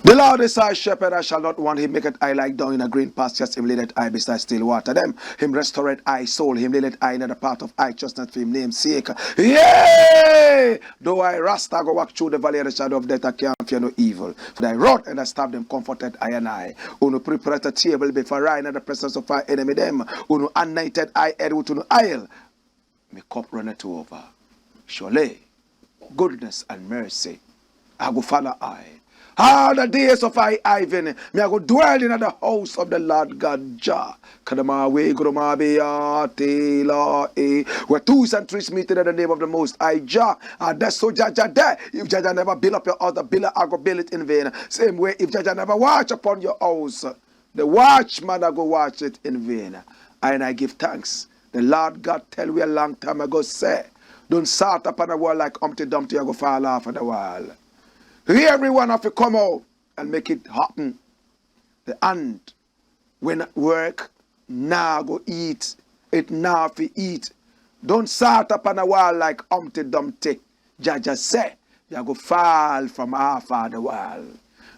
The Lord is our shepherd, I shall not want. Him maketh I lie down in a green pastures. Him leadeth I beside still water. Them him restoreth I soul. Him leadeth I in the path of righteousness for him name's sake. Yea! Though I rasta go walk through the valley of the shadow of death, I can't fear no evil. For thy rod and thy staff them comforted I and I. Uno prepared a table before I in the presence of our enemy them. Uno anointed I head with no oil. My cup runneth over. Surely goodness and mercy I go follow I. All the days of Ivan, me I go dwell in the house of the Lord God Jah. Kadama we groma be tela where twos and threes meet in the name of the Most High Jah. That's so Jah there. If Jah never build up your house, the builder I go build it in vain. Same way, if Jah never watch upon your house, the watchman I go watch it in vain. And I give thanks. The Lord God tell we a long time ago say, don't start upon the wall like Humpty Dumpty, I go fall off of the wall. Everyone have to come out and make it happen. The hand when at work, now go eat. It now fi eat. Don't start up on a wall like Humpty Dumpty. Jaja say, you go fall from half of the wall.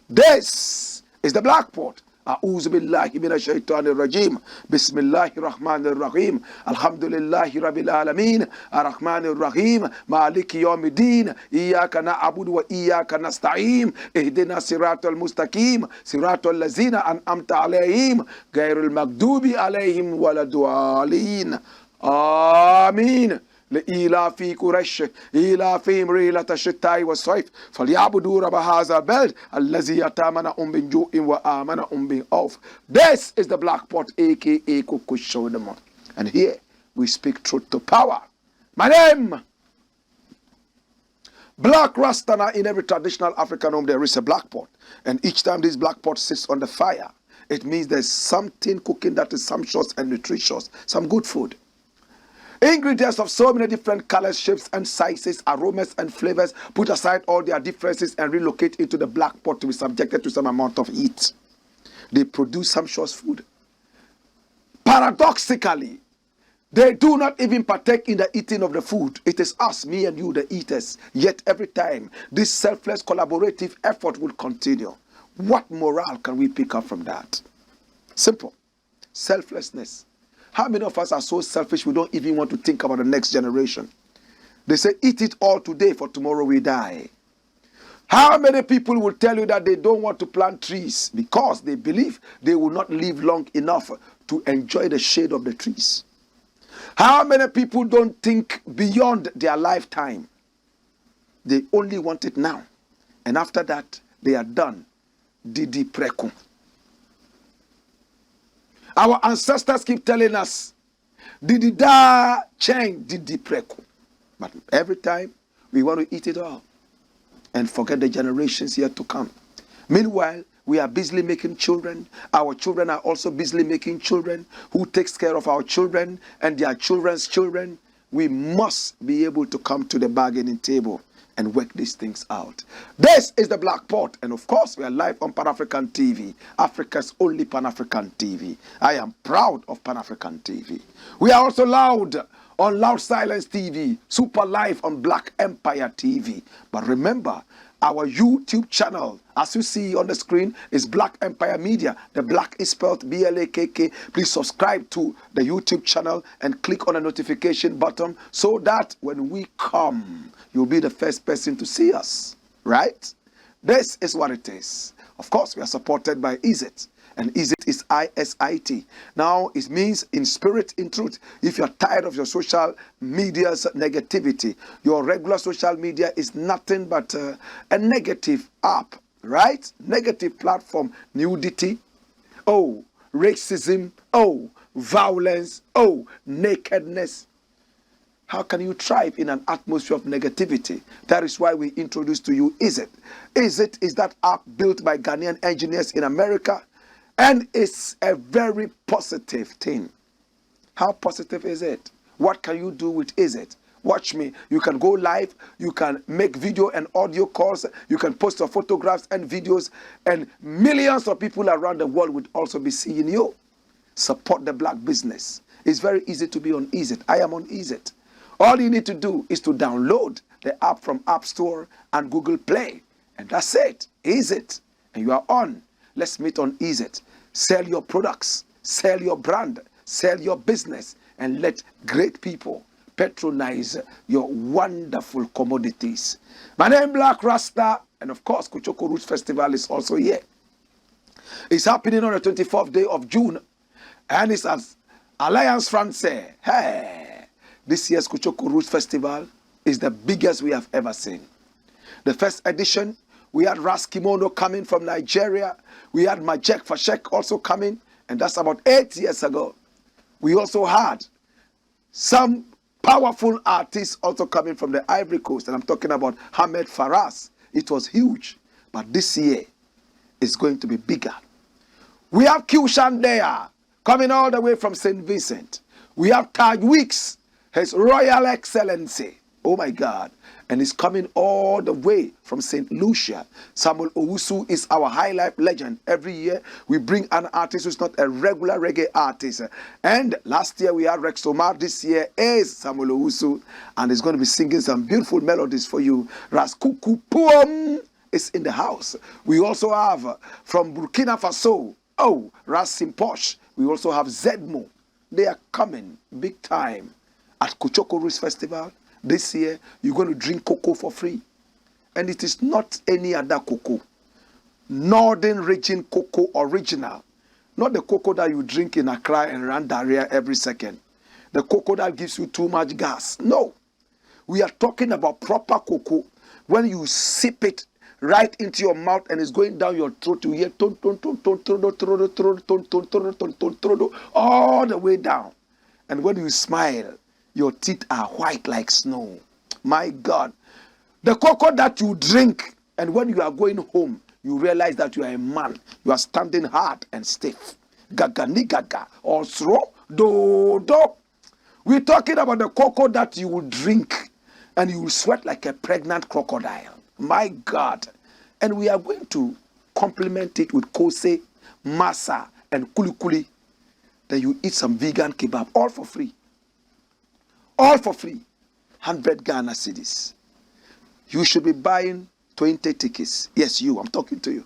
This is the Blackport. أعوذ بالله من الشيطان الرجيم بسم الله الرحمن الرحيم الحمد لله رب العالمين الرحمن الرحيم مالك يوم الدين إياك نعبد وإياك نستعين اهدنا الصراط المستقيم صراط الذين أنعمت عليهم غير المغضوب عليهم ولا الضالين آمين لإيلاف قريش إيلافهم رحلة الشتاء والصيف فليعبدوا رب هذا البلد الذي يطعمهم من جوع وآمنهم من خوف. This is the Blackport, aka Kukushodama. And here we speak truth to power. My name, Black Rasta. In every traditional African home there is a Blackport. And each time this Blackport sits on the fire, it means there's something cooking that is sumptuous and nutritious, some good food. Ingredients of so many different colors, shapes, and sizes, aromas, and flavors. Put aside all their differences and relocate into the black pot to be subjected to some amount of heat. They produce sumptuous food. Paradoxically, they do not even partake in the eating of the food. It is us, me and you, the eaters. Yet every time, this selfless collaborative effort will continue. What morale can we pick up from that? Simple. Selflessness. How many of us are so selfish we don't even want to think about the next generation? They say, eat it all today, for tomorrow we die. How many people will tell you that they don't want to plant trees because they believe they will not live long enough to enjoy the shade of the trees? How many people don't think beyond their lifetime? They only want it now. And after that, they are done. Didi prekum. Our ancestors keep telling us, Didi da change, Didi preku. But every time, we want to eat it all and forget the generations yet to come. Meanwhile, we are busily making children. Our children are also busily making children. Who takes care of our children and their children's children? We must be able to come to the bargaining table and work these things out. This is the Blackport, and of course we are live on Pan-African TV, Africa's only Pan-African TV. I am proud of Pan-African TV. We are also loud on Loud Silence TV, super live on Black Empire TV. But remember, our YouTube channel, as you see on the screen, is Black Empire Media. The Black is spelled B-L-A-K-K. Please subscribe to the YouTube channel and click on the notification button so that when we come, you'll be the first person to see us, right? This is what it is. Of course, we are supported by Isit. And Isit is ISIT. Now, it means in spirit, in truth. If you're tired of your social media's negativity, your regular social media is nothing but a negative app, right? Negative platform, nudity, oh, racism, oh, violence, oh, nakedness. How can you thrive in an atmosphere of negativity? That is why we introduced to you Isit. Isit is that app built by Ghanaian engineers in America, and it's a very positive thing. How positive is it? What can you do with Isit? Watch me. You can go live. You can make video and audio calls. You can post your photographs and videos, and millions of people around the world would also be seeing you. Support the black business. It's very easy to be on Isit. I am on Isit. All you need to do is to download the app from App Store and Google Play. And that's it. Isit. And you are on. Let's meet on Isit. Sell your products. Sell your brand. Sell your business. And let great people patronize your wonderful commodities. My name is Blakk Rasta. And of course, Kuchoko Roots Festival is also here. It's happening on the 24th day of June. And it's at Alliance Française. Hey! This year's Kuchoko Roots Festival is the biggest we have ever seen. The first edition, we had Ras Kimono coming from Nigeria. We had Majek Fashek also coming, and that's about 8 years ago. We also had some powerful artists also coming from the Ivory Coast, and I'm talking about Hamed Faras. It was huge, but this year is going to be bigger. We have Q-Shan there, coming all the way from St. Vincent. We have Taj Weeks, His Royal Excellency. Oh my God. And he's coming all the way from St. Lucia. Samuel OWUSU is our high life legend. Every year we bring an artist who's not a regular reggae artist. And last year we had Rex Omar. This year is Samuel OWUSU. And he's going to be singing some beautiful melodies for you. Raskuku Puom is in the house. We also have from Burkina Faso, oh, Ras Simposh. We also have Zedmo. They are coming big time. At Kuchoko Roots Festival, this year, you're going to drink cocoa for free. And it is not any other cocoa. Northern region cocoa original. Not the cocoa that you drink in Accra and run diarrhea every second. The cocoa that gives you too much gas. No. We are talking about proper cocoa. When you sip it right into your mouth and it's going down your throat, you hear all the way down. And when you smile, your teeth are white like snow. My God. The cocoa that you drink, and when you are going home, you realize that you are a man. You are standing hard and stiff. Gaga ni gaga. Also, do do. We're talking about the cocoa that you will drink, and you will sweat like a pregnant crocodile. My God. And we are going to complement it with kose, masa, and kulikuli. Then you eat some vegan kebab, all for free. All for free. 100 Ghana cedis. You should be buying 20 tickets. Yes, you, I'm talking to you.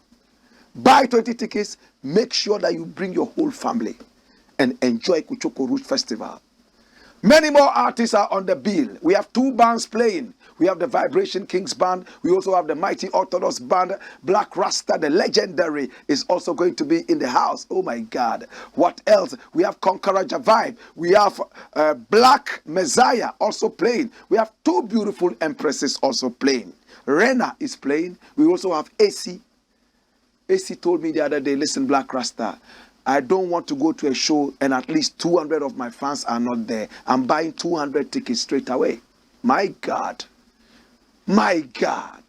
Buy 20 tickets. Make sure that you bring your whole family and enjoy Kuchoko Roots Festival. Many more artists are on the bill. We have 2 bands playing. We have the Vibration Kings Band. We also have the Mighty Orthodox Band. Blakk Rasta, the legendary, is also going to be in the house. Oh my God. What else? We have Conqueror Javibe. We have Black Messiah also playing. We have 2 beautiful empresses also playing. Rena is playing. We also have AC. AC told me the other day, listen, Blakk Rasta, I don't want to go to a show and at least 200 of my fans are not there. I'm buying 200 tickets straight away. My God. My God.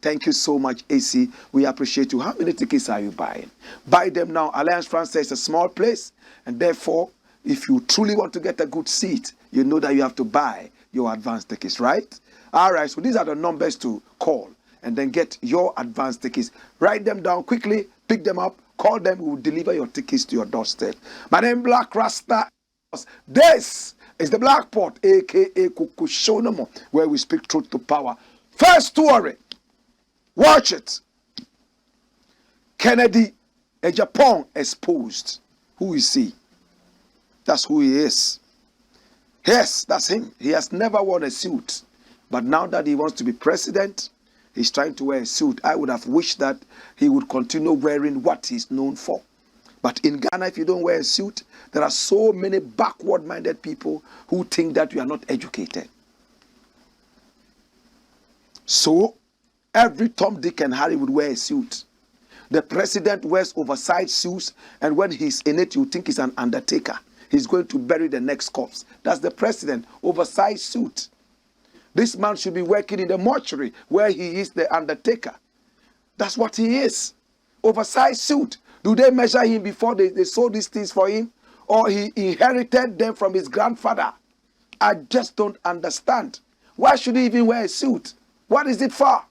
Thank you so much, AC. We appreciate you. How many tickets are you buying? Buy them now. Alliance Française is a small place. And therefore, if you truly want to get a good seat, you know that you have to buy your advance tickets, right? All right. So these are the numbers to call and then get your advance tickets. Write them down quickly. Pick them up. Call them. We will deliver your tickets to your doorstep. My name is Blakk Rasta. This is the Black Pot, a.k.a. Kukushonomo, where we speak truth to power. First story. Watch it. Kennedy Agyapong exposed. Who is he? That's who he is. Yes, that's him. He has never worn a suit. But now that he wants to be president, he's trying to wear a suit. I would have wished that he would continue wearing what he's known for. But in Ghana, if you don't wear a suit, there are so many backward-minded people who think that you are not educated. So, every Tom, Dick, and Harry would wear a suit. The president wears oversized suits, and when he's in it, you think he's an undertaker. He's going to bury the next corpse. That's the president, oversized suit. This man should be working in the mortuary where he is the undertaker. That's what he is. Oversized suit. Do they measure him before they sold these things for him? Or he inherited them from his grandfather? I just don't understand. Why should he even wear a suit? What is it for?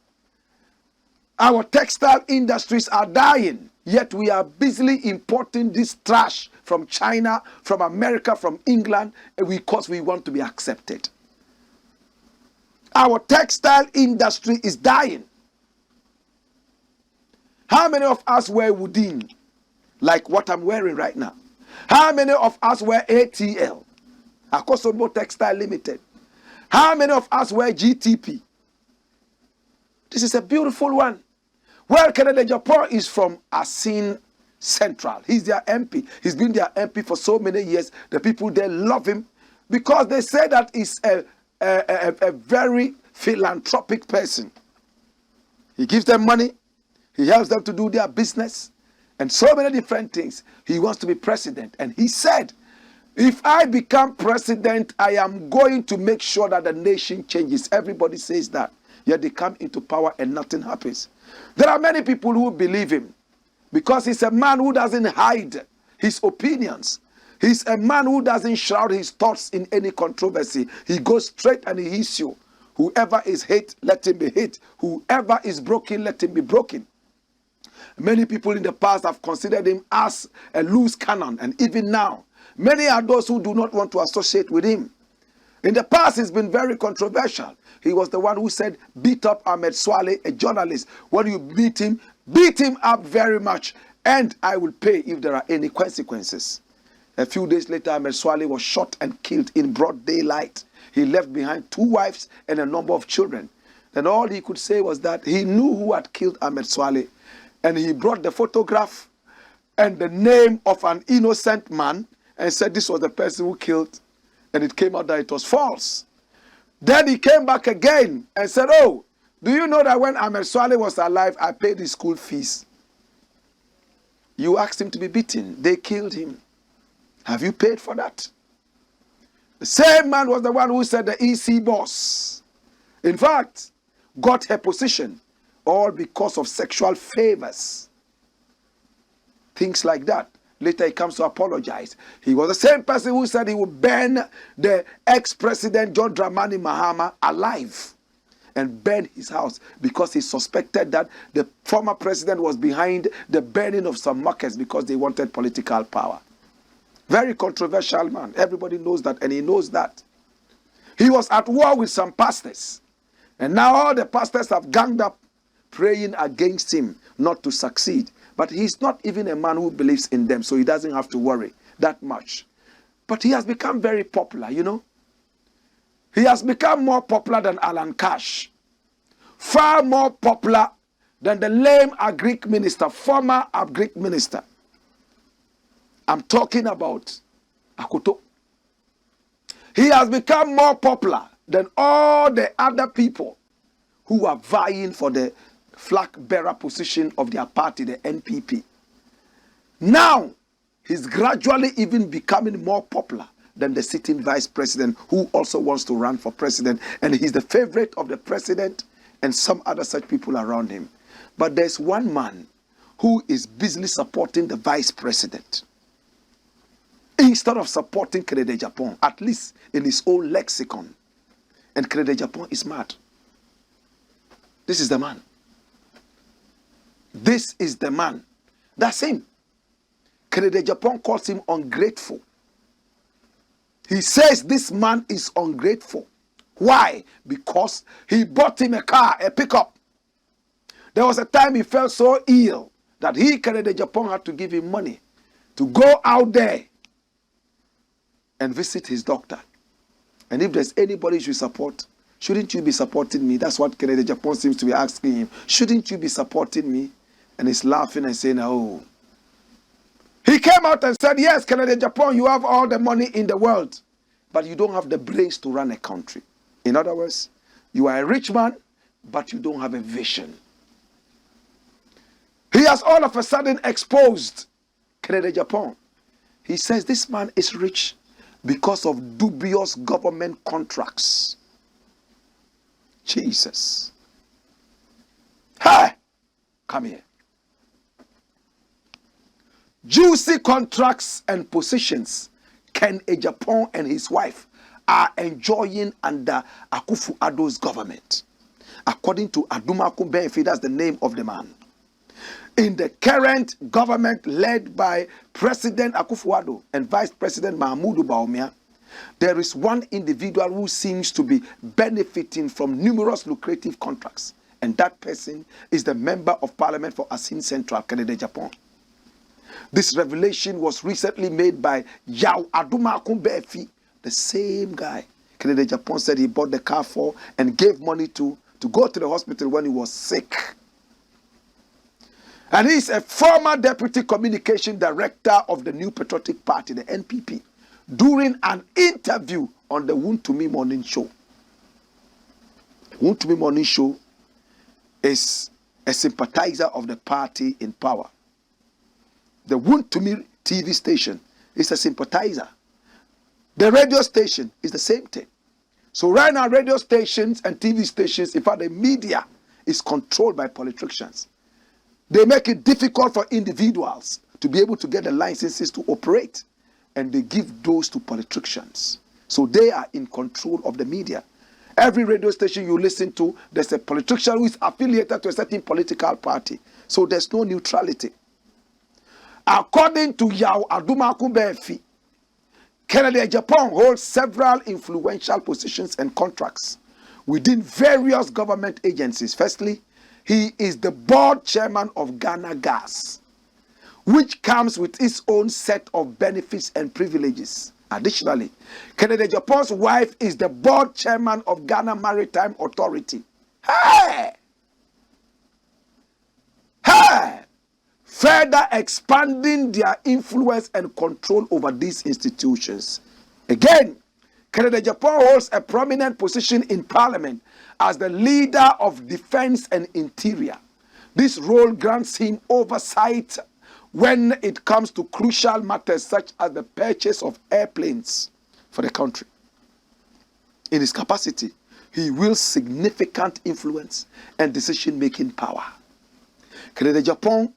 Our textile industries are dying, yet we are busily importing this trash from China, from America, from England, because we want to be accepted. Our textile industry is dying. How many of us wear Woodin, like what I'm wearing right now? How many of us wear ATL, Akosobo Textile Limited? How many of us wear GTP? This is a beautiful one. Well, Agyapong is from Asin Central. He's their MP. He's been their MP for so many years. The people there love him because they say that he's a very philanthropic person. He gives them money. He helps them to do their business and so many different things. He wants to be president. And he said, if I become president, I am going to make sure that the nation changes. Everybody says that. Yet they come into power and nothing happens. There are many people who believe him because he's a man who doesn't hide his opinions. He's a man who doesn't shroud his thoughts in any controversy. He goes straight and he hits you. Whoever is hate, let him be hate. Whoever is broken, let him be broken. Many people in the past have considered him as a loose cannon, and even now, many are those who do not want to associate with him. In the past, he's been very controversial. He was the one who said, beat up Ahmed Swale, a journalist. When you beat him up very much, and I will pay if there are any consequences. A few days later, Ahmed Swale was shot and killed in broad daylight. He left behind 2 wives and a number of children. And all he could say was that he knew who had killed Ahmed Swale, and he brought the photograph and the name of an innocent man and said this was the person who killed, and it came out that it was false. Then he came back again and said, oh, do you know that when Ahmed Swale was alive, I paid his school fees? You asked him to be beaten. They killed him. Have you paid for that? The same man was the one who said the EC boss, in fact, got her position all because of sexual favors. Things like that. Later he comes to apologize. He was the same person who said he would burn the ex-president John Dramani Mahama alive and burn his house because he suspected that the former president was behind the burning of some markets because they wanted political power. Very controversial man. Everybody knows that, and he knows that. He was at war with some pastors, and now all the pastors have ganged up praying against him not to succeed. But he's not even a man who believes in them, so he doesn't have to worry that much. But he has become very popular, you know. He has become more popular than Alan Cash. Far more popular than the lame Agric minister, former Agric minister. I'm talking about Akoto. He has become more popular than all the other people who are vying for the flag bearer position of their party, the NPP. Now, he's gradually even becoming more popular than the sitting vice president who also wants to run for president. And he's the favorite of the president and some other such people around him. But there's one man who is busily supporting the vice president instead of supporting Agyapong, at least in his own lexicon. And Agyapong is mad. This is the man. This is the man. That's him. Agyapong calls him ungrateful. He says this man is ungrateful. Why? Because he bought him a car, a pickup. There was a time he felt so ill that Agyapong had to give him money to go out there and visit his doctor. And if there's anybody you should support, shouldn't you be supporting me? That's what Agyapong seems to be asking him. Shouldn't you be supporting me? And he's laughing and saying, oh. He came out and said, yes, Canada, Japan, you have all the money in the world, but you don't have the brains to run a country. In other words, you are a rich man, but you don't have a vision. He has all of a sudden exposed Canada, Japan. He says this man is rich because of dubious government contracts. Jesus. Hey, come here. Juicy contracts and positions Ken Agyapong and his wife are enjoying under Akufo-Addo's government. According to Adumaku Benfi, that's the name of the man. In the current government led by President Akufo-Addo and Vice President Mahmoud Bawumia, there is one individual who seems to be benefiting from numerous lucrative contracts, and that person is the Member of Parliament for Asin Central, Canada, Japan. This revelation was recently made by Yao Adumaku Benfi, the same guy Canada, Japan said he bought the car for and gave money to go to the hospital when he was sick. And he's a former deputy communication director of the New Patriotic Party, the NPP, during an interview on the Wuntumi Morning Show. Wuntumi Morning Show is a sympathizer of the party in power. The Wuntumi TV station is a sympathizer. The radio station is the same thing. So right now, radio stations and TV stations, in fact, the media is controlled by politicians. They make it difficult for individuals to be able to get the licenses to operate, and they give those to politicians. So they are in control of the media. Every radio station you listen to, there's a politician who is affiliated to a certain political party. So there's no neutrality. According to Yao Adumaku Benfi, Canada, Japan holds several influential positions and contracts within various government agencies. Firstly, he is the board chairman of Ghana Gas, which comes with its own set of benefits and privileges. Additionally, Canada Japan's wife is the board chairman of Ghana Maritime Authority. Hey! Hey! Further expanding their influence and control over these institutions. Again, Canada Japan holds a prominent position in Parliament as the leader of Defense and Interior. This role grants him oversight when it comes to crucial matters such as the purchase of airplanes for the country. In his capacity, he wields significant influence and decision-making power. Canada Japan's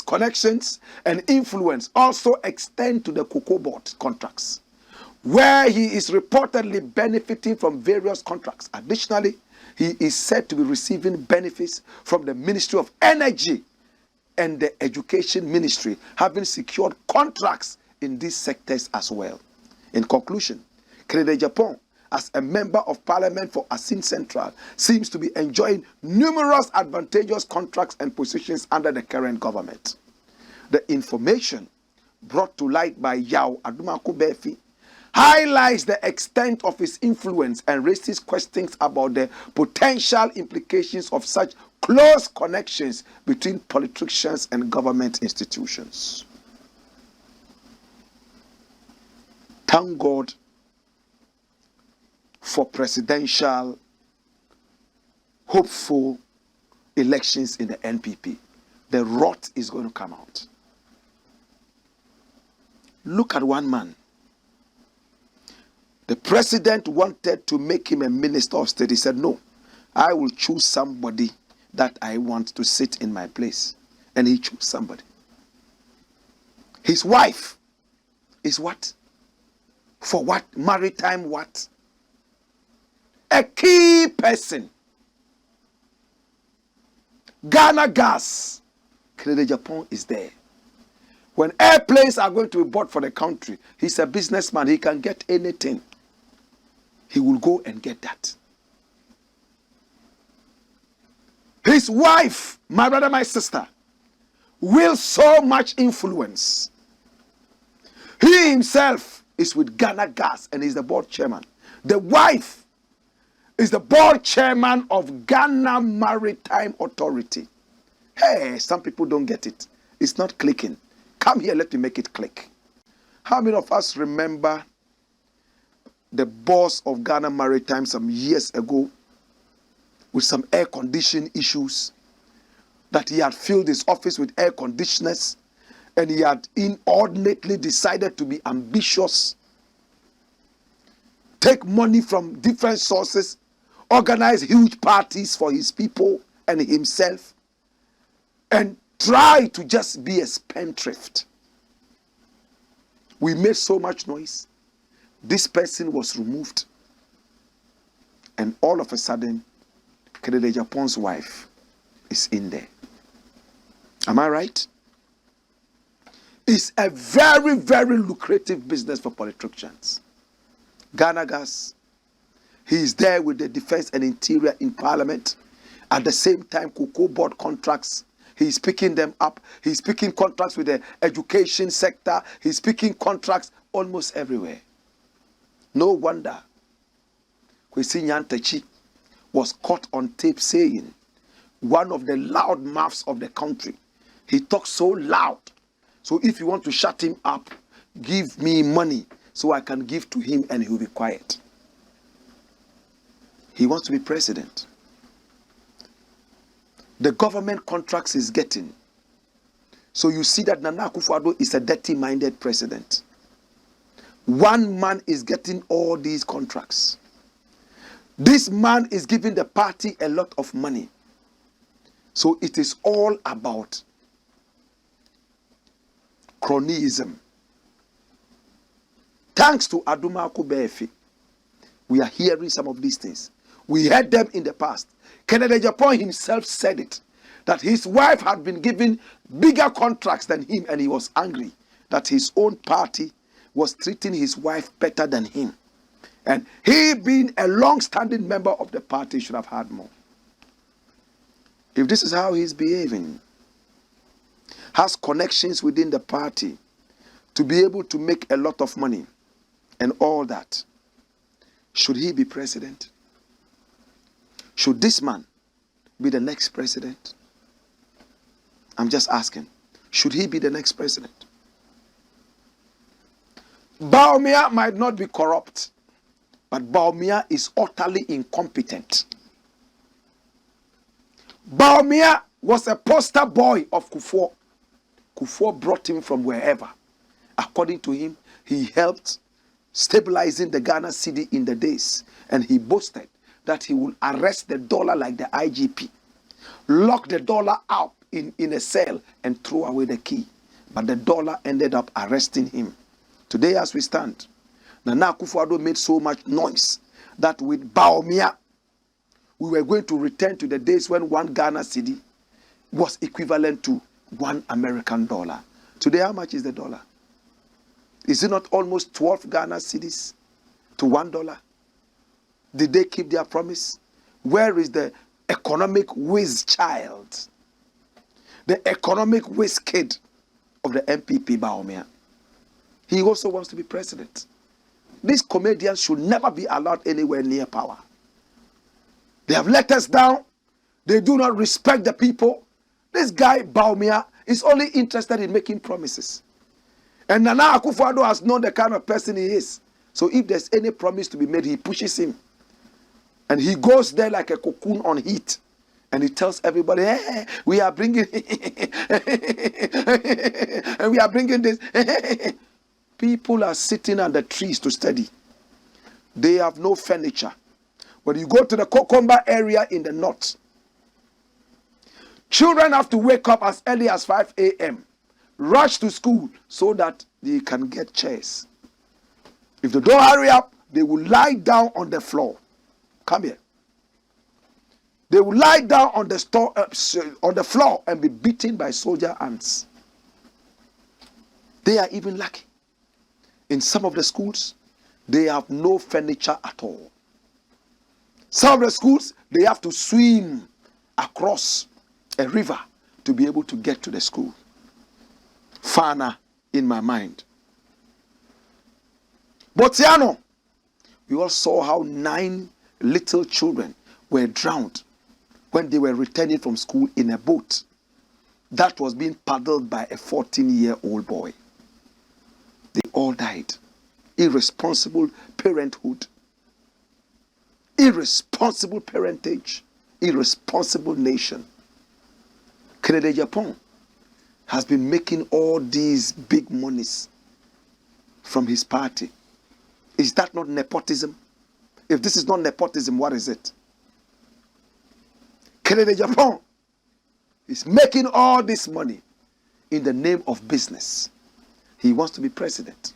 connections and influence also extend to the cocoa board contracts, where he is reportedly benefiting from various contracts. Additionally, he is said to be receiving benefits from the Ministry of Energy and the Education Ministry, having secured contracts in these sectors as well. In conclusion, Canada Japan, as a member of Parliament for Asin Central, seems to be enjoying numerous advantageous contracts and positions under the current government. The information brought to light by Yao Adumaku Benfi highlights the extent of his influence and raises questions about the potential implications of such close connections between politicians and government institutions. Thank God for presidential, hopeful elections in the NPP. The rot is going to come out. Look at one man. The president wanted to make him a minister of state. He said, no, I will choose somebody that I want to sit in my place. And he chose somebody. His wife is what? For what? Maritime what? A key person. Ghana Gas. Canada Japan is there. When airplanes are going to be bought for the country, he's a businessman. He can get anything. He will go and get that. His wife, my brother, my sister, will so much influence. He himself is with Ghana Gas and he's the board chairman. The wife is the board chairman of Ghana Maritime Authority. Hey, some people don't get it. It's not clicking. Come here, let me make it click. How many of us remember the boss of Ghana Maritime some years ago with some air conditioning issues, that he had filled his office with air conditioners and he had inordinately decided to be ambitious, take money from different sources, organize huge parties for his people and himself, and try to just be a spendthrift. We made so much noise. This person was removed. And all of a sudden, Agyapong's wife is in there. Am I right? It's a very, very lucrative business for politicians. Ghana Gas, he is there with the defense and interior in parliament. At the same time, cocoa board contracts, he's picking them up. He's picking contracts with the education sector. He's picking contracts almost everywhere. No wonder Kwesi Nyantakyi was caught on tape saying, one of the loud mouths of the country. He talks so loud. So if you want to shut him up, give me money so I can give to him and he'll be quiet. He wants to be president. The government contracts he's getting. So you see that Nana Akufo-Addo is a dirty-minded president. One man is getting all these contracts. This man is giving the party a lot of money. So it is all about cronyism. Thanks to Aduma Akubefi, we are hearing some of these things. We heard them in the past. Kennedy Agyapong himself said it, that his wife had been given bigger contracts than him, and he was angry that his own party was treating his wife better than him. And he, being a long-standing member of the party, should have had more. If this is how he's behaving, has connections within the party to be able to make a lot of money and all that, should he be president? Should this man be the next president? I'm just asking. Should he be the next president? Bawumia might not be corrupt, but Bawumia is utterly incompetent. Bawumia was a poster boy of Kufuor. Kufuor brought him from wherever. According to him, he helped stabilizing the Ghana cedi in the days, and he boasted that he will arrest the dollar like the IGP, lock the dollar out in a cell and throw away the key. But the dollar ended up arresting him. Today as we stand, Nana Akufo-Addo made so much noise that with Bawumia, we were going to return to the days when one Ghana cedi was equivalent to $1 American. Today, how much is the dollar? Is it not almost 12 Ghana cedis to $1? Did they keep their promise? Where is the economic whiz child? The economic whiz kid of the MPP, Bawumia. He also wants to be president. These comedians should never be allowed anywhere near power. They have let us down. They do not respect the people. This guy, Bawumia, is only interested in making promises. And Nana Akufo-Addo has known the kind of person he is. So if there's any promise to be made, he pushes him. And he goes there like a cocoon on heat. And he tells everybody, hey, we are bringing and we are bringing this. People are sitting under trees to study. They have no furniture. When you go to the Kokomba area in the north, children have to wake up as early as 5 a.m., rush to school so that they can get chairs. If they don't hurry up, they will lie down on the floor. Come here. They will lie down on the floor and be beaten by soldier ants. They are even lucky. In some of the schools, they have no furniture at all. Some of the schools, they have to swim across a river to be able to get to the school. Fana in my mind. Botiano, we all saw how 9 little children were drowned when they were returning from school in a boat. that was being paddled by a 14-year-old boy. They all died. Irresponsible parenthood, irresponsible parentage, irresponsible nation. Agyapong has been making all these big monies from his party. Is that not nepotism? If this is not nepotism, what is it? Agyapong is making all this money in the name of business. He wants to be president.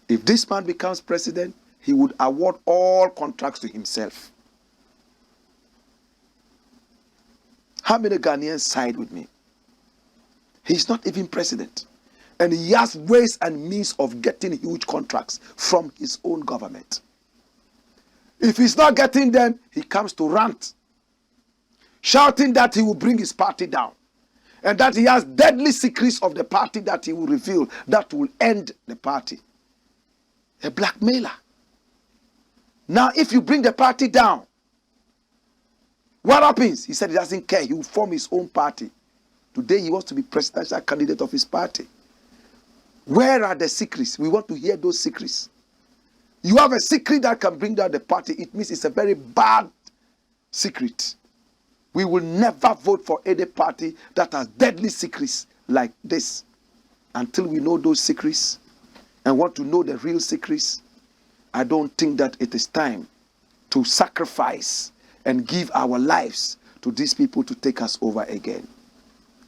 If this man becomes president, he would award all contracts to himself. How many Ghanaians side with me? He's not even president. And he has ways and means of getting huge contracts from his own government. If he's not getting them, he comes to rant, shouting that he will bring his party down, and that he has deadly secrets of the party that he will reveal that will end the party. A blackmailer. Now, if you bring the party down, what happens? He said he doesn't care. He will form his own party. Today, he wants to be presidential candidate of his party. Where are the secrets? We want to hear those secrets. You have a secret that can bring down the party. It means it's a very bad secret. We will never vote for any party that has deadly secrets like this until we know those secrets and want to know the real secrets. I don't think that it is time to sacrifice and give our lives to these people to take us over again.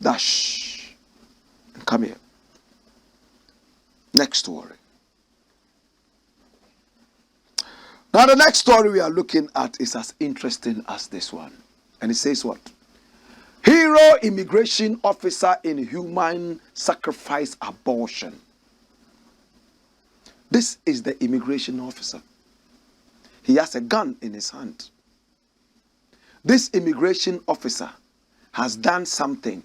Dash. Come here. Next story. Now the next story we are looking at is as interesting as this one. And it says what? Hero immigration officer in human sacrifice abortion. This is the immigration officer. He has a gun in his hand. This immigration officer has done something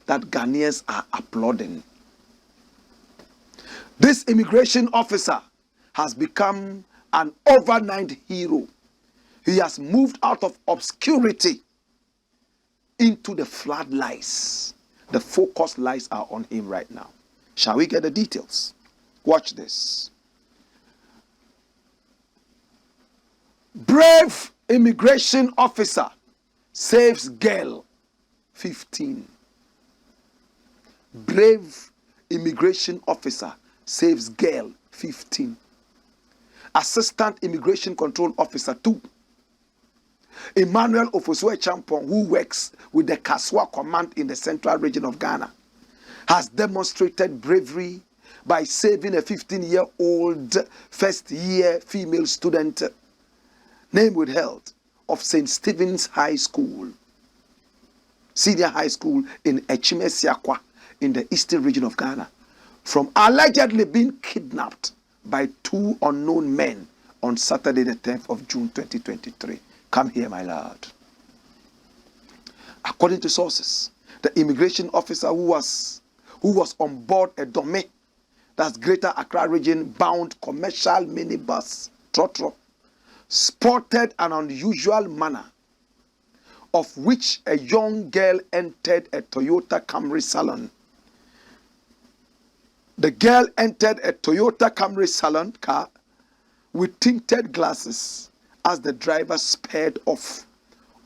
that Ghanaians are applauding. This immigration officer has become an overnight hero. He has moved out of obscurity into the floodlights. The focus lights are on him right now. Shall we get the details? Watch this. Brave immigration officer saves girl 15. Brave immigration officer saves girl 15. Assistant immigration control officer 2. Emmanuel Agyapong, who works with the Kaswa command in the central region of Ghana, has demonstrated bravery by saving a 15-year-old first-year female student, name withheld, of St. Stephen's High School, senior high school in Echimesiakwa in the eastern region of Ghana, from allegedly being kidnapped by 2 unknown men on Saturday the 10th of June 2023. Come here, my lord. According to sources, the immigration officer who was on board a Dome, that's Greater Accra region bound commercial minibus, Trotro, spotted an unusual manner of which a young girl entered a Toyota Camry salon. The girl entered a Toyota Camry salon car with tinted glasses as the driver sped off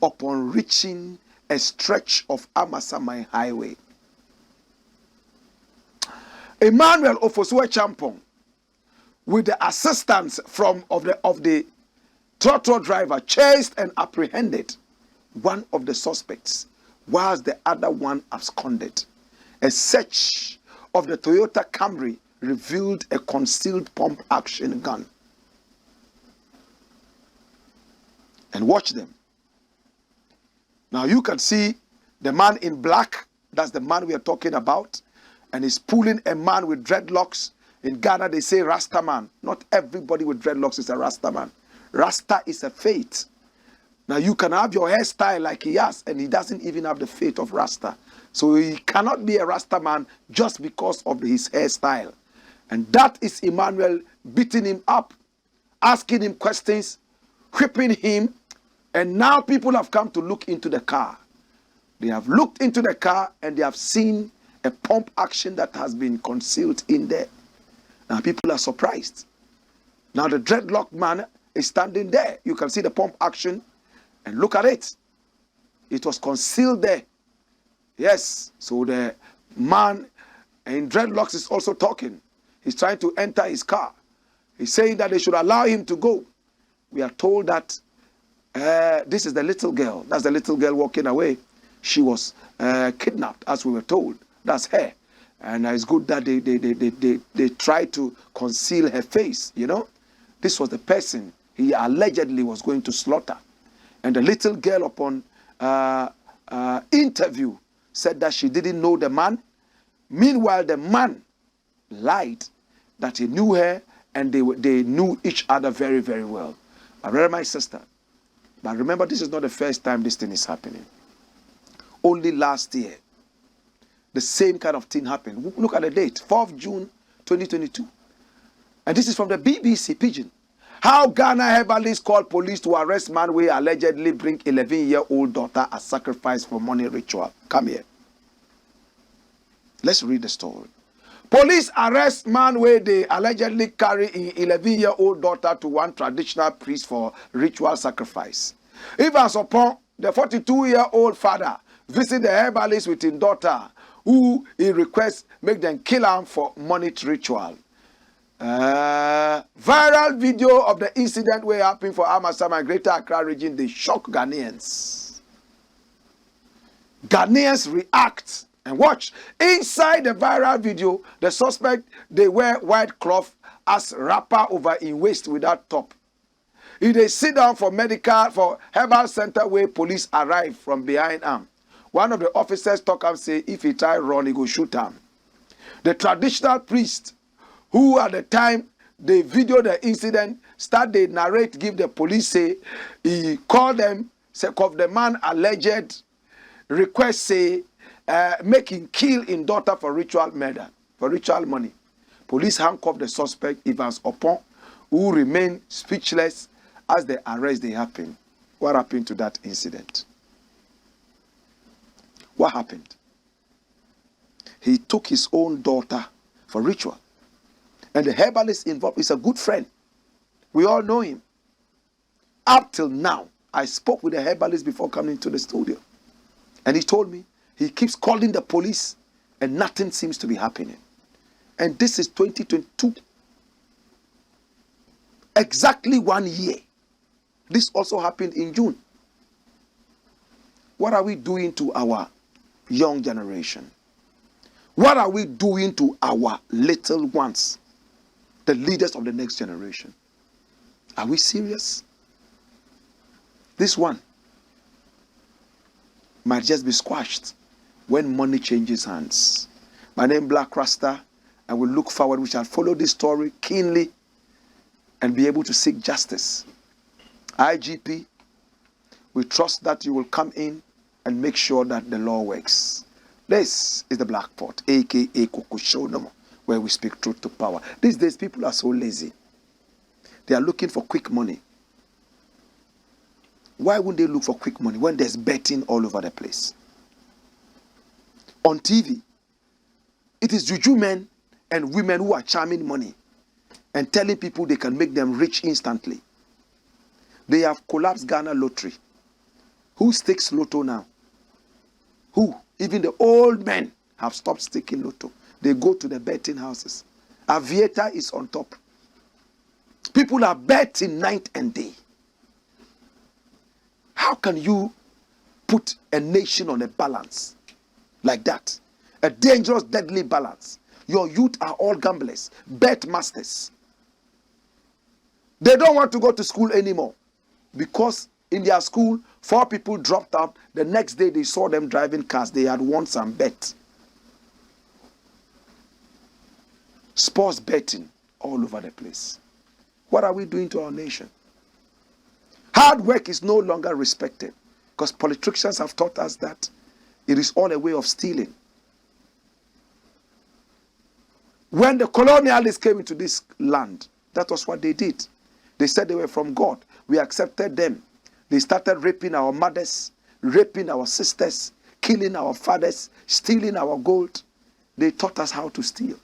upon reaching a stretch of Amasamai Highway. Emmanuel Agyapong, with the assistance of the Trotro driver, chased and apprehended one of the suspects, whilst the other one absconded. A search of the Toyota Camry revealed a concealed pump-action gun. And watch them. Now you can see the man in black, that's the man we are talking about, and he's pulling a man with dreadlocks. In Ghana they say Rasta man. Not everybody with dreadlocks is a Rasta man. Rasta is a faith. Now you can have your hairstyle like he has, and he doesn't even have the faith of Rasta. So he cannot be a Rasta man just because of his hairstyle. And that is Emmanuel beating him up, asking him questions, whipping him. And now people have come to look into the car. They have looked into the car and they have seen a pump action that has been concealed in there. Now people are surprised. Now the dreadlock man is standing there. You can see the pump action and look at it. It was concealed there. Yes, so the man in dreadlocks is also talking. He's trying to enter his car. He's saying that they should allow him to go. We are told that this is the little girl. That's the little girl walking away. She was kidnapped, as we were told. That's her. And it's good that they tried to conceal her face, you know. This was the person he allegedly was going to slaughter. And the little girl, upon interview, said that she didn't know the man. Meanwhile, the man lied that he knew her and they knew each other very, very well. My brother, my sister, but remember, this is not the first time this thing is happening. Only last year, the same kind of thing happened. Look at the date, 4th June 2022. And this is from the BBC Pidgin. How Ghana herbalists call police to arrest man who allegedly bring 11-year-old daughter as sacrifice for money ritual. Come here. Let's read the story. Police arrest man where they allegedly carry an 11-year-old daughter to one traditional priest for ritual sacrifice. Even upon the 42-year-old father visit the herbalist with his daughter, who he requests make them kill him for money ritual. Viral video of the incident where happened for Amasama and Greater Accra region, they shock Ghanaians. Ghanaians react. And watch, inside the viral video, the suspect, they wear white cloth as wrapper over in waist without top. If they sit down for herbal center where police arrive from behind him, one of the officers talk and say, if he try run, he go shoot him. The traditional priest, who at the time they video the incident, start they narrate, give the police, say, he called them, say, of the man alleged, request, say, make him kill his daughter for ritual murder, for ritual money. Police handcuff the suspect, Evans Opon, who remained speechless as the arrest they happened. What happened to that incident? What happened? He took his own daughter for ritual. And the herbalist involved is a good friend. We all know him. Up till now, I spoke with the herbalist before coming to the studio. And he told me, he keeps calling the police and nothing seems to be happening. And this is 2022. Exactly 1 year. This also happened in June. What are we doing to our young generation? What are we doing to our little ones? The leaders of the next generation. Are we serious? This one might just be squashed when money changes hands. My name is Blakk RASTA, and we look forward. We shall follow this story keenly and be able to seek justice. IGP, we trust that you will come in and make sure that the law works. This is the Black Pot, aka Kokushonomo, where we speak truth to power. These days, people are so lazy. They are looking for quick money. Why wouldn't they look for quick money when there's betting all over the place? On TV, it is juju men and women who are charming money and telling people they can make them rich instantly. They have collapsed Ghana lottery. Who stakes lotto now? Who? Even the old men have stopped staking lotto. They go to the betting houses. Aviator is on top. People are betting night and day. How can you put a nation on a balance like that? A dangerous, deadly balance. Your youth are all gamblers, bet masters. They don't want to go to school anymore because in their school, 4 people dropped out. The next day they saw them driving cars. They had won some bet. Sports betting all over the place. What are we doing to our nation? Hard work is no longer respected because politicians have taught us that it is all a way of stealing. When the colonialists came into this land, that was what they did. They said they were from God. We accepted them. They started raping our mothers, raping our sisters, killing our fathers, stealing our gold. They taught us how to steal.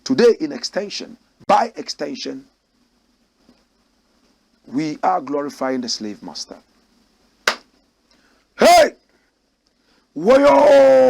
Today, in extension, by extension, we are glorifying the slave master. Hey! Woyo!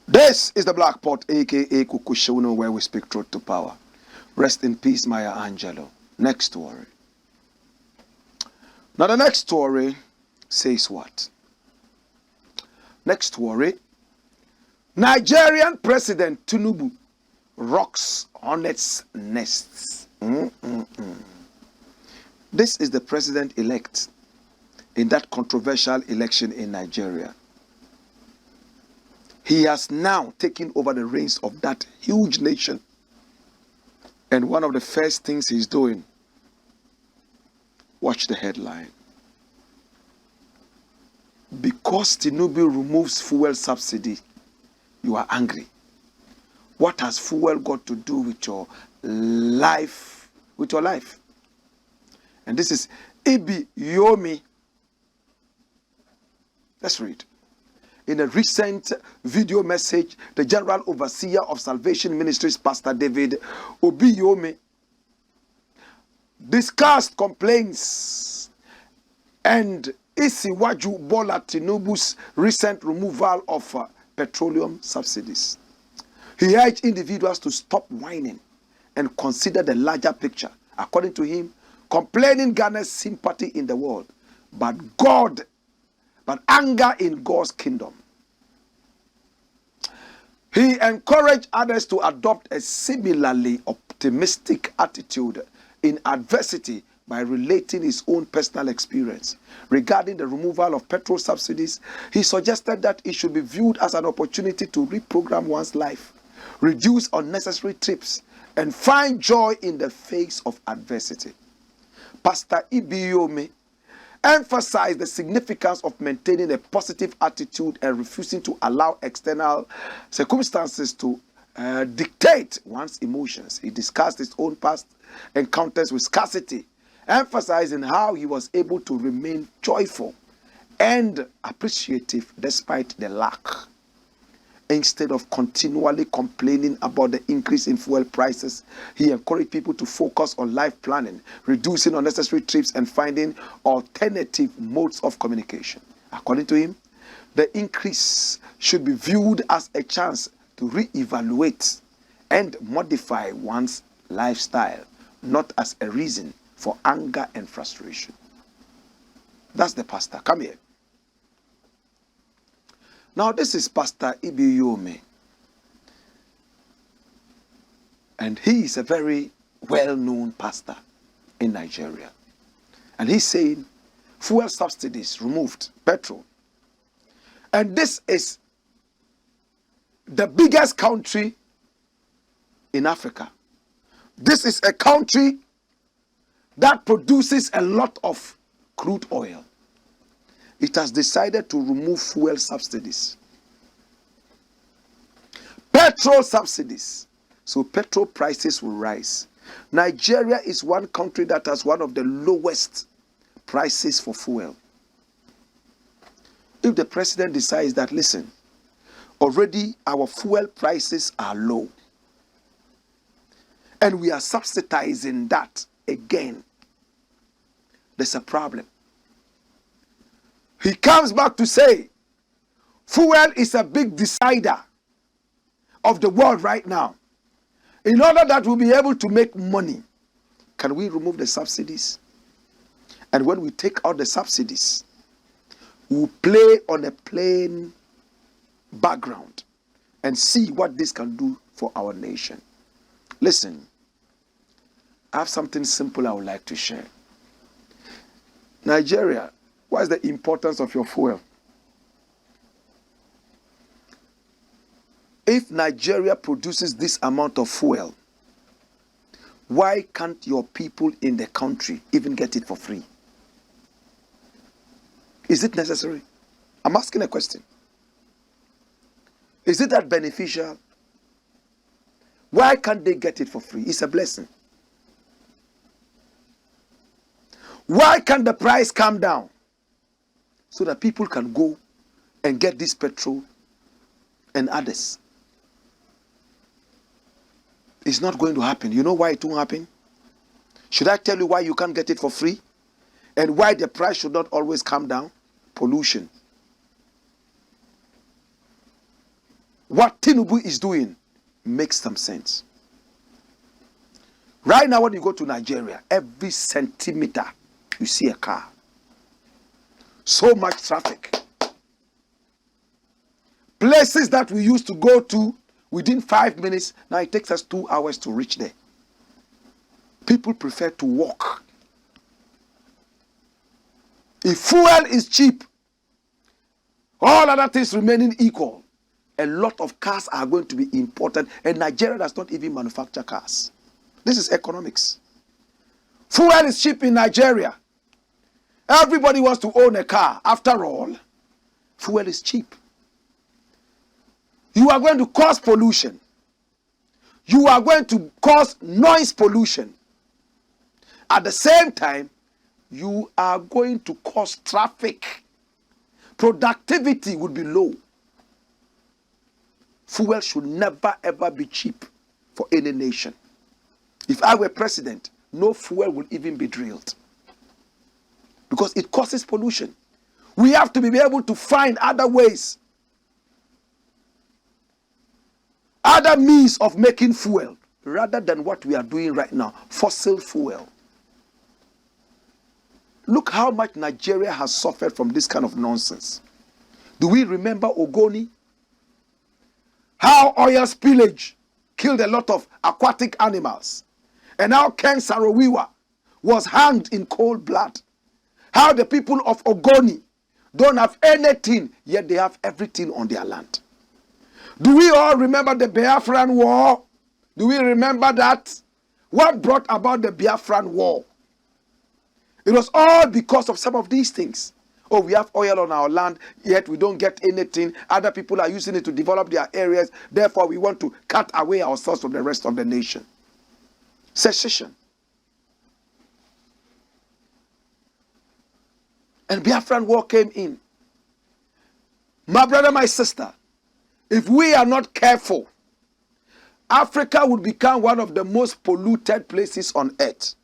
This is the Black Pot, aka Kukushono, where we speak truth to power. Rest in peace, Maya Angelou. Next story. Now, the next story says what? Next story. Nigerian President Tinubu rocks Hornet'S nests. This is the president-elect in that controversial election in Nigeria. He has now taken over the reins of that huge nation. And one of the first things he's doing, watch the headline. Because Tinubu removes fuel subsidy, you are angry. What has fuel got to do with your life? And this is Ibi Yomi. Let's read. In a recent video message, the General Overseer of Salvation Ministries, Pastor David Obiyomi, discussed complaints and Isiwaju Bola Tinubu's recent removal of petroleum subsidies. He urged individuals to stop whining and consider the larger picture. According to him, complaining garners sympathy in the world, but anger in God's kingdom. He encouraged others to adopt a similarly optimistic attitude in adversity by relating his own personal experience. Regarding the removal of petrol subsidies, he suggested that it should be viewed as an opportunity to reprogram one's life, reduce unnecessary trips, and find joy in the face of adversity. Pastor Ibiyomi emphasized the significance of maintaining a positive attitude and refusing to allow external circumstances to dictate one's emotions. He discussed his own past encounters with scarcity, emphasizing how he was able to remain joyful and appreciative despite the lack. Instead of continually complaining about the increase in fuel prices, he encouraged people to focus on life planning, reducing unnecessary trips, and finding alternative modes of communication. According to him, the increase should be viewed as a chance to reevaluate and modify one's lifestyle, not as a reason for anger and frustration. That's the pastor. Come here. Now, this is Pastor Ibiyomi. And he is a very well-known pastor in Nigeria. And he's saying, fuel subsidies removed, petrol. And this is the biggest country in Africa. This is a country that produces a lot of crude oil. It has decided to remove fuel subsidies. Petrol subsidies. So petrol prices will rise. Nigeria is one country that has one of the lowest prices for fuel. If the president decides that, listen, already our fuel prices are low, and we are subsidizing that again, there's a problem. He comes back to say, fuel is a big decider of the world right now. In order that we'll be able to make money, can we remove the subsidies? And when we take out the subsidies, we'll play on a plain background and see what this can do for our nation. Listen, I have something simple I would like to share. Nigeria, what is the importance of your fuel? If Nigeria produces this amount of fuel, why can't your people in the country even get it for free? Is it necessary? I'm asking a question. Is it that beneficial? Why can't they get it for free? It's a blessing. Why can't the price come down so that people can go and get this petrol and others? It's not going to happen. You know why it won't happen? Should I tell you why you can't get it for free? And why the price should not always come down? Pollution. What Tinubu is doing makes some sense. Right now when you go to Nigeria, every centimeter you see a car. So much traffic. Places that we used to go to within 5 minutes, now it takes us 2 hours to reach there. People prefer to walk. If fuel is cheap, all other things remaining equal, a lot of cars are going to be imported, and Nigeria does not even manufacture cars. This is economics. Fuel is cheap in Nigeria. Everybody wants to own a car. After all, fuel is cheap. You are going to cause pollution. You are going to cause noise pollution. At the same time, you are going to cause traffic. Productivity would be low. Fuel should never ever be cheap for any nation. If I were president, no fuel would even be drilled. Because it causes pollution. We have to be able to find other ways, other means of making fuel, rather than what we are doing right now, fossil fuel. Look how much Nigeria has suffered from this kind of nonsense. Do we remember Ogoni? How oil spillage killed a lot of aquatic animals. And how Ken Saro-Wiwa was hanged in cold blood. How the people of Ogoni don't have anything, yet they have everything on their land. Do we all remember the Biafran War? Do we remember that? What brought about the Biafran War? It was all because of some of these things. Oh, we have oil on our land, yet we don't get anything. Other people are using it to develop their areas. Therefore, we want to cut away ourselves from the rest of the nation. Secession. And Biafran War came in. My brother, my sister, if we are not careful, Africa would become one of the most polluted places on earth.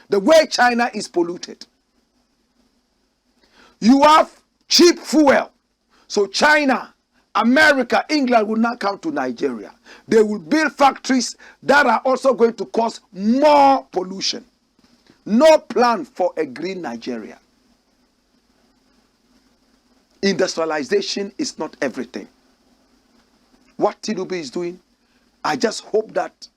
The way China is polluted. You have cheap fuel. So China, America, England will not come to Nigeria. They will build factories that are also going to cause more pollution. No plan for a green Nigeria. Industrialization is not everything. What Tinubu is doing, I just hope that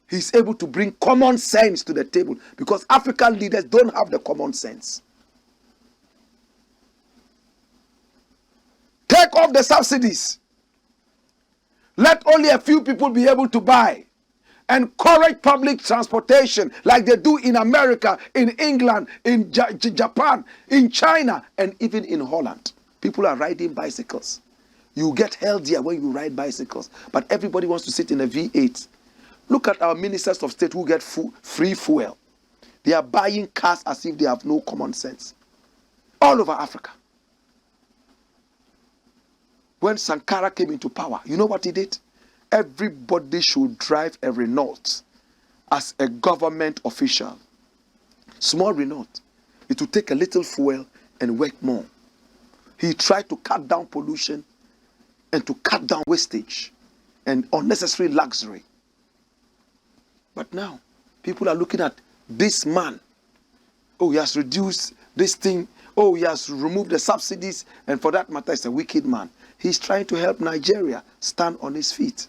he's able to bring common sense to the table, because African leaders don't have the common sense. Take off the subsidies. Let only a few people be able to buy. Encourage public transportation like they do in America, in England, in Japan, in China, and even in Holland. People are riding bicycles. You get healthier when you ride bicycles. But everybody wants to sit in a V8. Look at our ministers of state who get free fuel. They are buying cars as if they have no common sense. All over Africa. When Sankara came into power, you know what he did? Everybody should drive a Renault as a government official. Small Renault. It will take a little fuel and work more. He tried to cut down pollution and to cut down wastage and unnecessary luxury. But now, people are looking at this man. Oh, he has reduced this thing. Oh, he has removed the subsidies. And for that matter, he's a wicked man. He's trying to help Nigeria stand on his feet.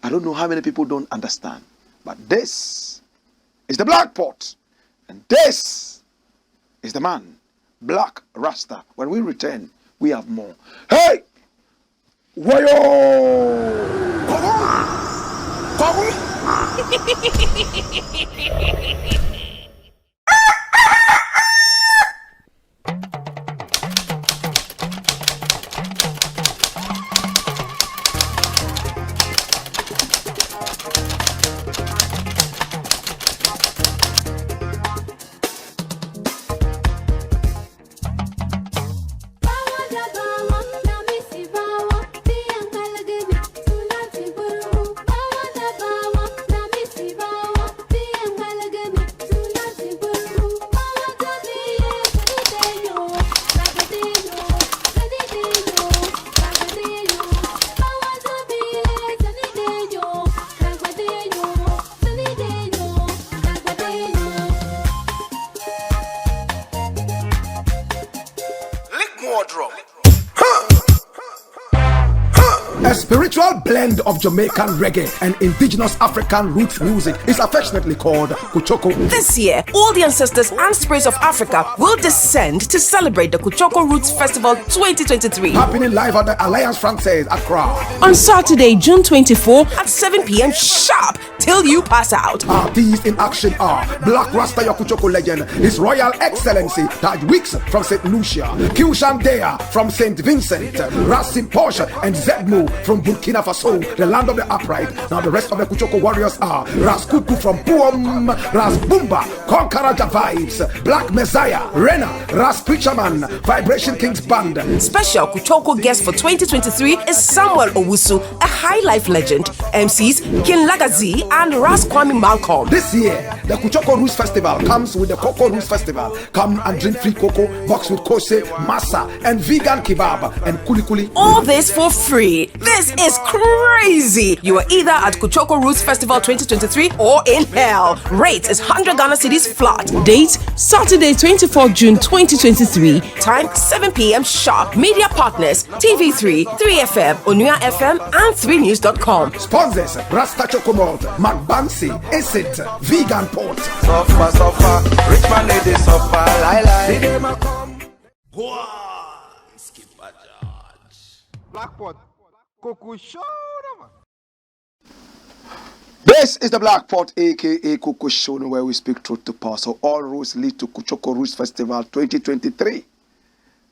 I don't know how many people don't understand. But this is the Blakk Pot. And this is the man, Blakk Rasta. When we return, we have more. Hey! Wayo! A spiritual blend of Jamaican reggae and indigenous African roots music is affectionately called Kuchoko. This year, all the ancestors and spirits of Africa will descend to celebrate the Kuchoko Roots Festival 2023. Happening live at the Alliance Francaise, Accra. On Saturday, June 24 at 7 p.m. sharp till you pass out. Artists in action are Blakk Rasta, your Kuchoko legend, His Royal Excellency Taj Weeks from St. Lucia, Kyushan Dea from St. Vincent, Rasim Porsche and Zedmu from Burkina Faso, the land of the upright. Now the rest of the Kuchoko warriors are Ras Kuku from Buom, Ras Bumba, Konkaraja Vibes, Black Messiah, Rena, Ras Preacherman, Vibration Kings Band. Special Kuchoko guest for 2023 is Samuel OWUSU, a high life legend. MCs Kin Lagazi and Ras Kwame Malcolm. This year, the Kuchoko Roots Festival comes with the Coco Roots Festival. Come and drink free cocoa, box with kose, masa, and vegan kebab and kuli kuli. All this for free. This is crazy. You are either at Kuchoko Roots Festival 2023 or in hell. Rate is 100 Ghana cedis flat. Date Saturday 24 June 2023. Time 7 p.m. sharp. Media partners TV3, 3FM, Onua FM, and 3news.com. Sponsors Rasta Chokomalt, Magbansi, Isit, Vegan Port. Suffer, rich man they suffer, lie. Blakk Pot, Coco Show. This is the Blakk Pot, aka Coco Show, where we speak truth to power. So all roads lead to Kuchoko Roots Festival 2023.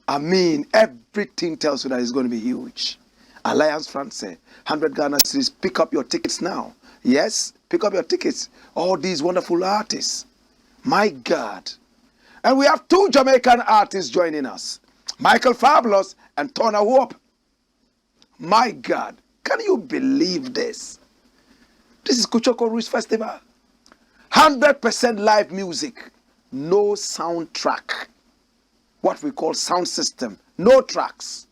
I mean, everything tells you that it's going to be huge. Alliance Francaise, 100 Ghana cedis. Pick up your tickets now. Yes, pick up your tickets. All these wonderful artists. My God. And we have two Jamaican artists joining us. Michael Fabulous and Tona Hope. My God. Can you believe this? This is Kuchoko Roots Festival. 100% live music. No soundtrack. What we call sound system. No tracks.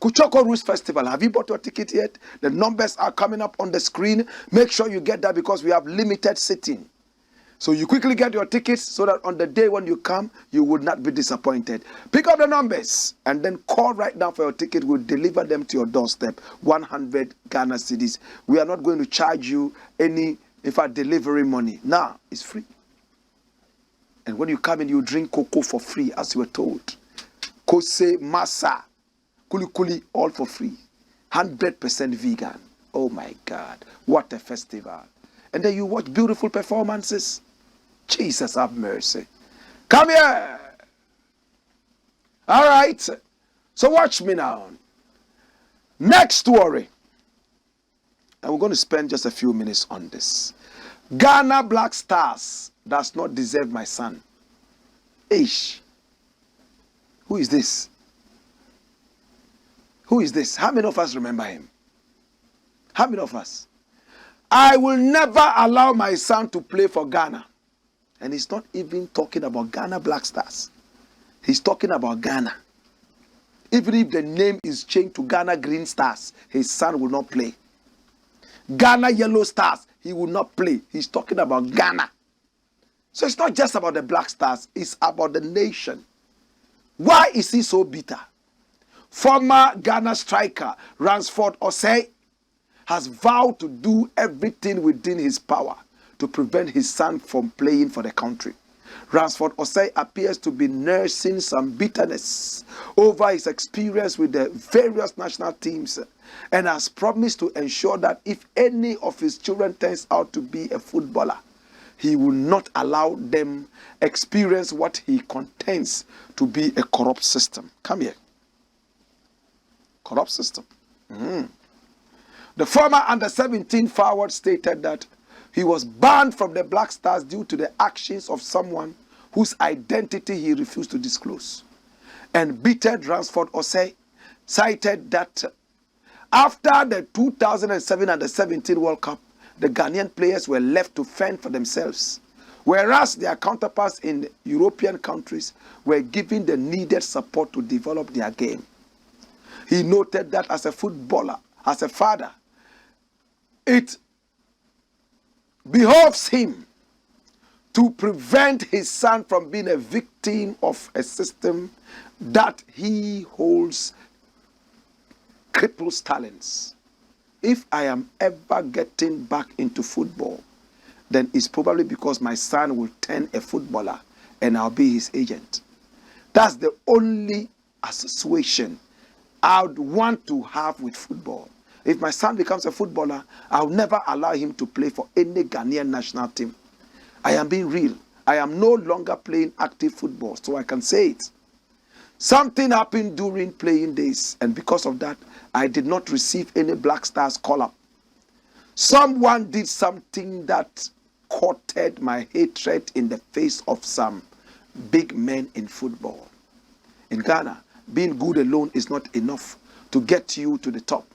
Kuchoko Roots Festival. Have you bought your ticket yet? The numbers are coming up on the screen. Make sure you get that because we have limited seating. So you quickly get your tickets so that on the day when you come, you would not be disappointed. Pick up the numbers and then call right now for your ticket. We'll deliver them to your doorstep. 100 Ghana cedis. We are not going to charge you any, delivery money. Nah, it's free. And when you come in, you drink cocoa for free as you were told. Kose, masa, kuli kuli, all for free. 100% vegan. Oh my God, what a festival. And then you watch beautiful performances. Jesus have mercy. Come here. All right. So watch me now. Next story. And we're going to spend just a few minutes on this. Ghana Black Stars does not deserve my son. Ish. Who is this? Who is this? How many of us remember him? How many of us? I will never allow my son to play for Ghana. And he's not even talking about Ghana Black Stars. He's talking about Ghana. Even if the name is changed to Ghana Green Stars, his son will not play. Ghana Yellow Stars, he will not play. He's talking about Ghana. So it's not just about the Black Stars, it's about the nation. Why is he so bitter? Former Ghana striker Ransford Osei has vowed to do everything within his power to prevent his son from playing for the country. Ransford Osei appears to be nursing some bitterness over his experience with the various national teams and has promised to ensure that if any of his children turns out to be a footballer, he will not allow them experience what he contends to be a corrupt system. Come here. Corrupt system. The former under-17 forward stated that he was banned from the Black Stars due to the actions of someone whose identity he refused to disclose. And bittered Ransford Osei cited that after the 2007 under-17 World Cup, the Ghanaian players were left to fend for themselves, whereas their counterparts in European countries were given the needed support to develop their game. He noted that as a footballer, as a father, it behoves him to prevent his son from being a victim of a system that he holds cripples talents. If I am ever getting back into football, then it's probably because my son will turn a footballer and I'll be his agent. That's the only association I would want to have with football. If my son becomes a footballer, I'll never allow him to play for any Ghanaian national team. I am being real. I am no longer playing active football, so I can say it. Something happened during playing days, and because of that, I did not receive any Black Stars call-up. Someone did something that courted my hatred in the face of some big men in football. In Ghana, being good alone is not enough to get you to the top.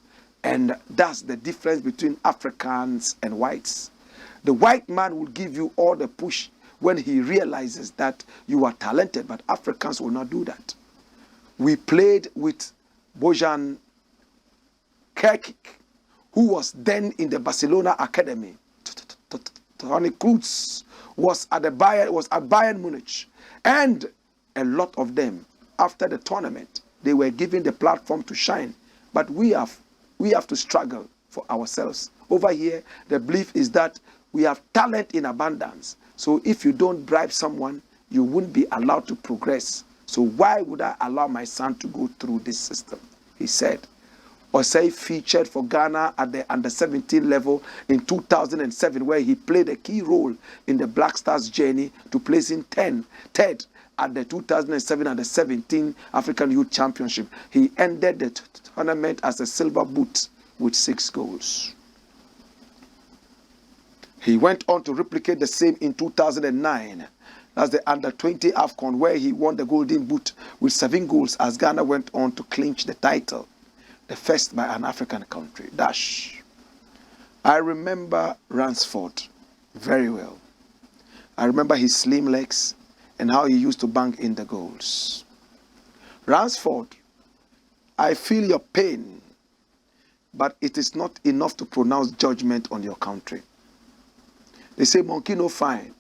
And that's the difference between Africans and whites. The white man will give you all the push when he realizes that you are talented, but Africans will not do that. We played with Bojan Kerkic, who was then in the Barcelona Academy. Toni Kroos was at Bayern Munich. And a lot of them, after the tournament, they were given the platform to shine. But we have to struggle for ourselves. Over here, the belief is that we have talent in abundance. So if you don't bribe someone, you wouldn't be allowed to progress. So why would I allow my son to go through this system? He said. Osei featured for Ghana at the under-17 level in 2007, where he played a key role in the Black Stars' journey to placing third at the 2007 under-17 African Youth Championship. He ended the tournament as a silver boot with 6 goals. He went on to replicate the same in 2009. That's the under-20 AFCON, where he won the Golden Boot with 7 goals as Ghana went on to clinch the title, the first by an African country. I remember Ransford very well. I remember his slim legs and how he used to bang in the goals. Ransford, I feel your pain, but it is not enough to pronounce judgment on your country. They say monkey no fine,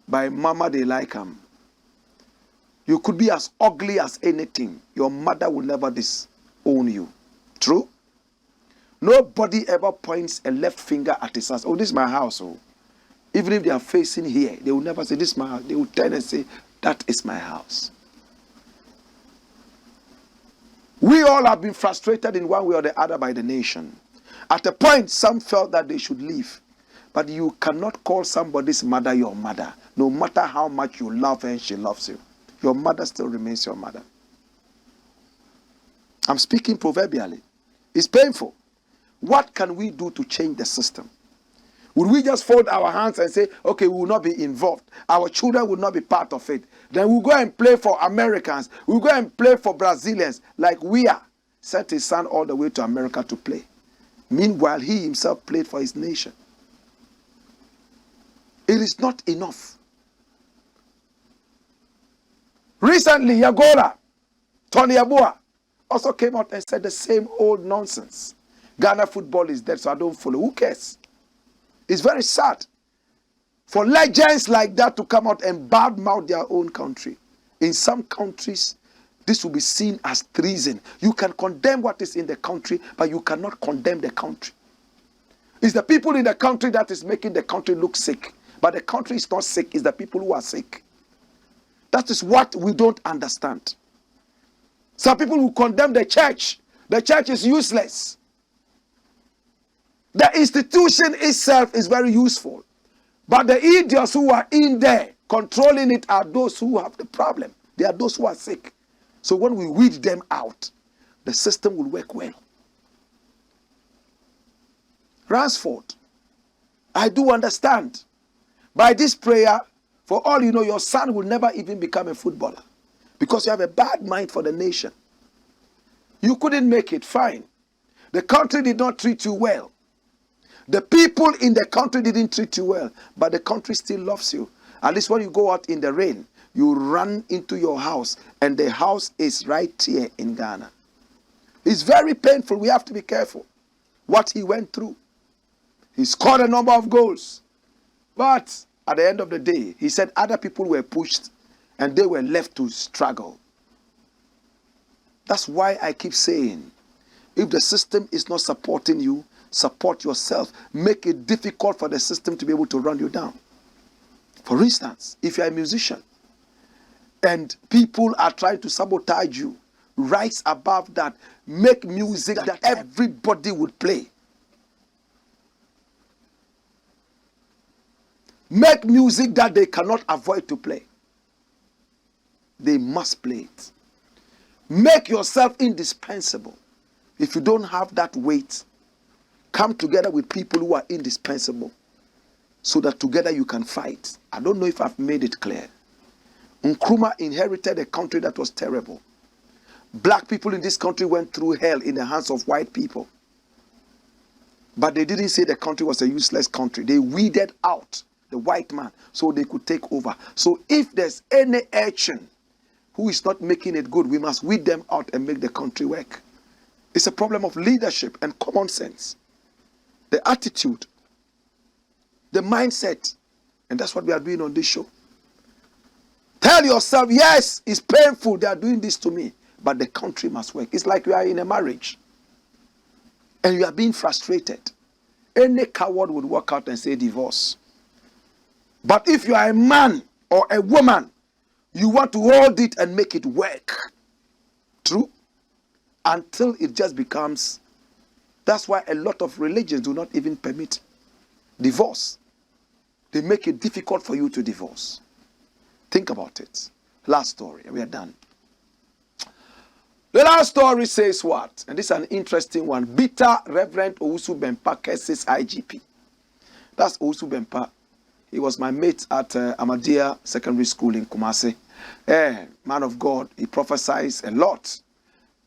by mama they like him. You could be as ugly as anything. Your mother will never disown you. True? Nobody ever points a left finger at his house. Oh, this is my house. Oh. Even if they are facing here, they will never say, this is my house. They will turn and say, that is my house. We all have been frustrated in one way or the other by the nation. At a point, some felt that they should leave. But you cannot call somebody's mother your mother, no matter how much you love her and she loves you. Your mother still remains your mother. I'm speaking proverbially. It's painful. What can we do to change the system? Would we just fold our hands and say, okay, we will not be involved. Our children will not be part of it. Then we'll go and play for Americans. We'll go and play for Brazilians like we are. Sent his son all the way to America to play. Meanwhile, he himself played for his nation. It is not enough Recently, Yagola, Tony Abua, also came out and said the same old nonsense. Ghana football is dead, so I don't follow. Who cares? It's very sad for legends like that to come out and badmouth their own country. In some countries, this will be seen as treason. You can condemn what is in the country, but you cannot condemn the country. It's the people in the country that is making the country look sick. But the country is not sick, it's the people who are sick. That is what we don't understand. Some people will condemn the church. The church is useless. The institution itself is very useful. But the idiots who are in there controlling it are those who have the problem. They are those who are sick. So when we weed them out, the system will work well. Ransford, I do understand. By this prayer, for all you know, your son will never even become a footballer because you have a bad mind for the nation. You couldn't make it, fine. The country did not treat you well. The people in the country didn't treat you well, but the country still loves you. At least when you go out in the rain, you run into your house, and the house is right here in Ghana. It's very painful. We have to be careful what he went through. He scored a number of goals. But at the end of the day, he said other people were pushed and they were left to struggle. That's why I keep saying, if the system is not supporting you, support yourself. Make it difficult for the system to be able to run you down. For instance, if you're a musician and people are trying to sabotage you, rise above that. Make music that everybody would play. Make music that they cannot avoid to play. They must play it. Make yourself indispensable. If you don't have that weight, come together with people who are indispensable so that together you can fight. I don't know if I've made it clear. Nkrumah inherited a country that was terrible. Black people in this country went through hell in the hands of white people. But they didn't say the country was a useless country. They weeded out the white man so they could take over. So if there's any action who is not making it good, we must weed them out and make the country work. It's a problem of leadership and common sense. The attitude, the mindset, and that's what we are doing on this show. Tell yourself, yes, it's painful, they are doing this to me, but the country must work. It's like you are in a marriage and you are being frustrated. Any coward would walk out and say divorce. But if you are a man or a woman, you want to hold it and make it work. True? Until it just becomes. That's why a lot of religions do not even permit divorce. They make it difficult for you to divorce. Think about it. Last story, we are done. The last story says what? And this is an interesting one. Bitter Reverend OWUSU BEMPAH curses IGP. That's OWUSU BEMPAH. He was my mate at Ahmadiyya Secondary School in Kumasi. Man of God, he prophesies a lot.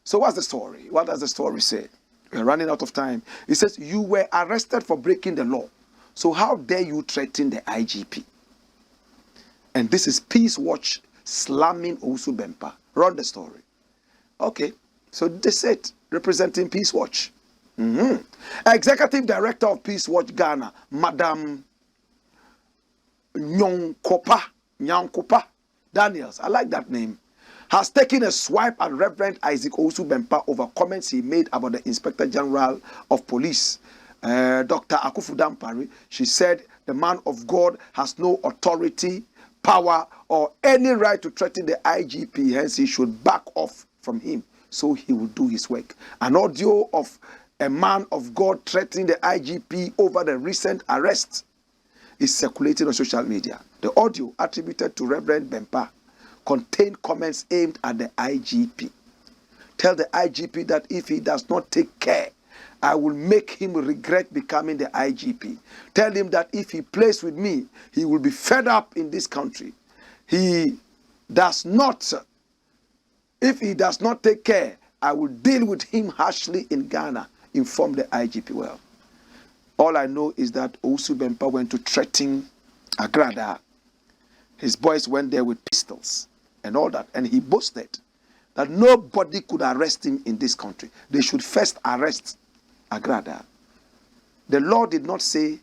So what's the story? What does the story say? We're running out of time. It says, you were arrested for breaking the law. So how dare you threaten the IGP? And this is Peace Watch slamming OWUSU BEMPAH. Run the story. Okay, so this is it, representing Peace Watch. Executive Director of Peace Watch Ghana, Madam Nyankopa Daniels, I like that name, has taken a swipe at Reverend Isaac OWUSU BEMPAH over comments he made about the Inspector General of Police, Dr. Akufu Dampari. She said the man of God has no authority, power, or any right to threaten the IGP, hence he should back off from him so he will do his work. An audio of a man of God threatening the IGP over the recent arrest is circulating on social media. The audio attributed to Reverend BEMPAH contained comments aimed at the IGP. Tell the IGP that if he does not take care, I will make him regret becoming the IGP. Tell him that if he plays with me, he will be fed up in this country. If he does not take care, I will deal with him harshly in Ghana, informed the IGP. Well, all I know is that OWUSU BEMPAH went to threaten Agrada. His boys went there with pistols. and all that. And he boasted that nobody could arrest him in this country. They should first arrest Agrada. The law did not say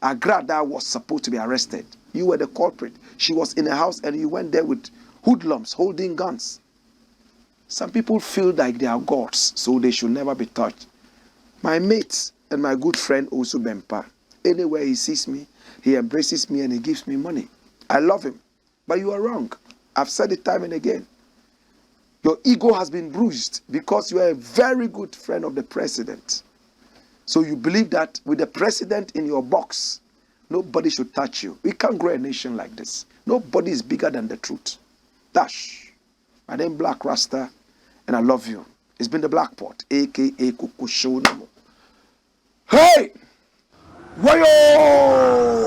Agrada was supposed to be arrested. You were the culprit. She was in a house and you went there with hoodlums holding guns. Some people feel like they are gods, so they should never be touched. My mate and my good friend OWUSU BEMPAH, anywhere he sees me, he embraces me and he gives me money. I love him. But you are wrong. I've said it time and again. Your ego has been bruised because you are a very good friend of the president. So you believe that with the president in your box, nobody should touch you. We can't grow a nation like this. Nobody is bigger than the truth. Dash. My name Blakk Rasta, and I love you. It's been the Blakk Pot, a.k.a. Kukushonamo. Hey! Wayo!